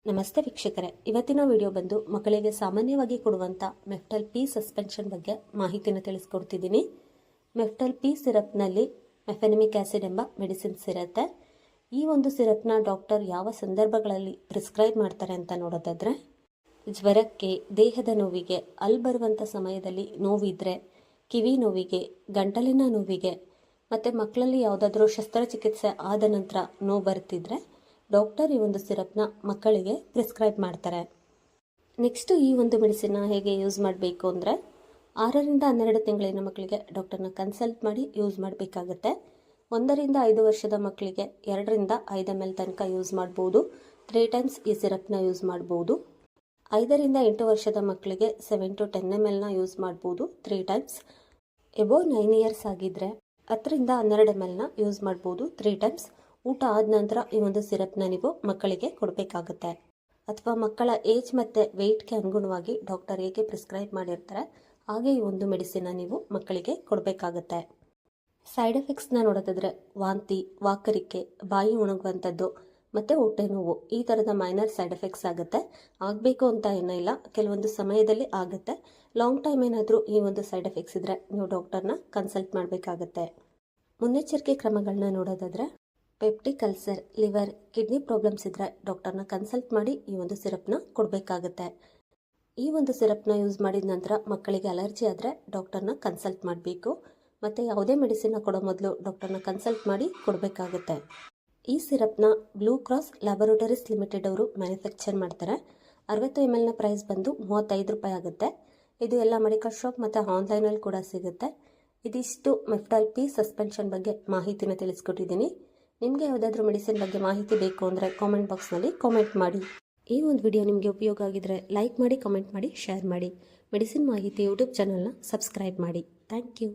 ನಮಸ್ತೆ ವೀಕ್ಷಕರೇ, ಇವತ್ತಿನ ವಿಡಿಯೋ ಬಂದು ಮಕ್ಕಳಿಗೆ ಸಾಮಾನ್ಯವಾಗಿ ಕೊಡುವಂಥ ಮೆಫ್ಟಲ್ ಪಿ ಸಸ್ಪೆನ್ಷನ್ ಬಗ್ಗೆ ಮಾಹಿತಿನ ತಿಳಿಸ್ಕೊಡ್ತಿದ್ದೀನಿ. ಮೆಫ್ಟಲ್ ಪಿ ಸಿರಪ್ನಲ್ಲಿ ಮೆಫೆನಮಿಕ್ ಆಸಿಡ್ ಎಂಬ ಮೆಡಿಸಿನ್ಸ್ ಇರುತ್ತೆ. ಈ ಒಂದು ಸಿರಪ್ನ ಡಾಕ್ಟರ್ ಯಾವ ಸಂದರ್ಭಗಳಲ್ಲಿ ಪ್ರಿಸ್ಕ್ರೈಬ್ ಮಾಡ್ತಾರೆ ಅಂತ ನೋಡೋದಾದ್ರೆ, ಜ್ವರಕ್ಕೆ, ದೇಹದ ನೋವಿಗೆ, ಅಲ್ಲಿ ಬರುವಂಥ ಸಮಯದಲ್ಲಿ ನೋವಿದ್ರೆ, ಕಿವಿ ನೋವಿಗೆ, ಗಂಟಲಿನ ನೋವಿಗೆ, ಮತ್ತು ಮಕ್ಕಳಲ್ಲಿ ಯಾವುದಾದ್ರೂ ಶಸ್ತ್ರಚಿಕಿತ್ಸೆ ಆದ ನಂತರ ನೋವು ಬರ್ತಿದ್ರೆ ಡಾಕ್ಟರ್ ಈ ಒಂದು ಸಿರಪ್ನ ಮಕ್ಕಳಿಗೆ ಪ್ರಿಸ್ಕ್ರೈಬ್ ಮಾಡ್ತಾರೆ. ನೆಕ್ಸ್ಟು ಈ ಒಂದು ಮೆಡಿಸಿನ್ನ ಹೇಗೆ ಯೂಸ್ ಮಾಡಬೇಕು ಅಂದರೆ, 6ರಿಂದ 12 ತಿಂಗಳಿನ ಮಕ್ಕಳಿಗೆ ಡಾಕ್ಟರ್ನ ಕನ್ಸಲ್ಟ್ ಮಾಡಿ ಯೂಸ್ ಮಾಡಬೇಕಾಗತ್ತೆ. 1ರಿಂದ 5 ವರ್ಷದ ಮಕ್ಕಳಿಗೆ 2ರಿಂದ 5 ml ತನಕ ಯೂಸ್ ಮಾಡ್ಬೋದು. 3 ಟೈಮ್ಸ್ ಈ ಸಿರಪ್ನ ಯೂಸ್ ಮಾಡ್ಬೋದು. 5ರಿಂದ 8 ವರ್ಷದ ಮಕ್ಕಳಿಗೆ 7 to 10 mlನ ಯೂಸ್ ಮಾಡ್ಬೋದು 3 ಟೈಮ್ಸ್. ಎಬೋವ್ 9 ಇಯರ್ಸ್ ಆಗಿದ್ದರೆ 10ರಿಂದ 12 mlನ ಯೂಸ್ ಮಾಡ್ಬೋದು 3 ಟೈಮ್ಸ್. ಊಟ ಆದ ನಂತರ ಈ ಒಂದು ಸಿರಪ್ನ ನೀವು ಮಕ್ಕಳಿಗೆ ಕೊಡಬೇಕಾಗುತ್ತೆ. ಅಥವಾ ಮಕ್ಕಳ ಏಜ್ ಮತ್ತು ವೆಯ್ಟ್ಗೆ ಅನುಗುಣವಾಗಿ ಡಾಕ್ಟರ್ ಹೇಗೆ ಪ್ರಿಸ್ಕ್ರೈಬ್ ಮಾಡಿರ್ತಾರೆ ಹಾಗೆ ಈ ಒಂದು ಮೆಡಿಸಿನ್ನ ನೀವು ಮಕ್ಕಳಿಗೆ ಕೊಡಬೇಕಾಗುತ್ತೆ. ಸೈಡ್ ಎಫೆಕ್ಟ್ಸ್ನ ನೋಡೋದಾದರೆ ವಾಂತಿ, ವಾಕರಿಕೆ, ಬಾಯಿ ಒಣಗುವಂಥದ್ದು ಮತ್ತು ಹೊಟ್ಟೆ ನೋವು ಈ ಥರದ ಮೈನರ್ ಸೈಡ್ ಎಫೆಕ್ಟ್ಸ್ ಆಗುತ್ತೆ. ಆಗಬೇಕು ಅಂತ ಏನೂ ಇಲ್ಲ, ಕೆಲವೊಂದು ಸಮಯದಲ್ಲಿ ಆಗುತ್ತೆ. ಲಾಂಗ್ ಟೈಮ್ ಏನಾದರೂ ಈ ಒಂದು ಸೈಡ್ ಎಫೆಕ್ಟ್ಸ್ ಇದ್ದರೆ ನೀವು ಡಾಕ್ಟರ್ನ ಕನ್ಸಲ್ಟ್ ಮಾಡಬೇಕಾಗತ್ತೆ. ಮುನ್ನೆಚ್ಚರಿಕೆ ಕ್ರಮಗಳನ್ನ ನೋಡೋದಾದರೆ, peptic ulcer, liver, kidney problems ಇದ್ದರೆ ಡಾಕ್ಟರ್ನ ಕನ್ಸಲ್ಟ್ ಮಾಡಿ ಈ ಒಂದು ಸಿರಪ್ನ ಕೊಡಬೇಕಾಗುತ್ತೆ. ಈ ಒಂದು ಸಿರಪ್ನ ಯೂಸ್ ಮಾಡಿದ ನಂತರ ಮಕ್ಕಳಿಗೆ ಅಲರ್ಜಿ ಆದರೆ ಡಾಕ್ಟರ್ನ ಕನ್ಸಲ್ಟ್ ಮಾಡಬೇಕು. ಮತ್ತು ಯಾವುದೇ ಮೆಡಿಸಿನ್ನ ಕೊಡೋ ಮೊದಲು ಡಾಕ್ಟರ್ನ ಕನ್ಸಲ್ಟ್ ಮಾಡಿ ಕೊಡಬೇಕಾಗುತ್ತೆ. ಈ ಸಿರಪ್ನ ಬ್ಲೂ ಕ್ರಾಸ್ ಲ್ಯಾಬೊರೇಟರೀಸ್ ಲಿಮಿಟೆಡ್ ಅವರು ಮ್ಯಾನುಫ್ಯಾಕ್ಚರ್ ಮಾಡ್ತಾರೆ. 60 mlನ ಪ್ರೈಸ್ ಬಂದು 35 ರೂಪಾಯಿ ಆಗುತ್ತೆ. ಇದು ಎಲ್ಲ ಮೆಡಿಕಲ್ ಶಾಪ್ ಮತ್ತು ಆನ್ಲೈನಲ್ಲಿ ಕೂಡ ಸಿಗುತ್ತೆ. ಇದಿಷ್ಟು ಮೆಫ್ಟಲ್ ಪಿ ಸಸ್ಪೆನ್ಷನ್ ಬಗ್ಗೆ ಮಾಹಿತಿನ ತಿಳಿಸ್ಕೊಟ್ಟಿದ್ದೀನಿ. ನಿಮಗೆ ಯಾವುದಾದ್ರೂ ಮೆಡಿಸಿನ್ ಬಗ್ಗೆ ಮಾಹಿತಿ ಬೇಕು ಅಂದರೆ ಕಾಮೆಂಟ್ ಬಾಕ್ಸ್ನಲ್ಲಿ ಕಾಮೆಂಟ್ ಮಾಡಿ. ಈ ಒಂದು ವಿಡಿಯೋ ನಿಮಗೆ ಉಪಯೋಗ ಆಗಿದ್ರೆ ಲೈಕ್ ಮಾಡಿ, ಕಾಮೆಂಟ್ ಮಾಡಿ, ಶೇರ್ ಮಾಡಿ. ಮೆಡಿಸಿನ್ ಮಾಹಿತಿ ಯೂಟ್ಯೂಬ್ ಚಾನಲ್ನ ಸಬ್ಸ್ಕ್ರೈಬ್ ಮಾಡಿ. Thank you.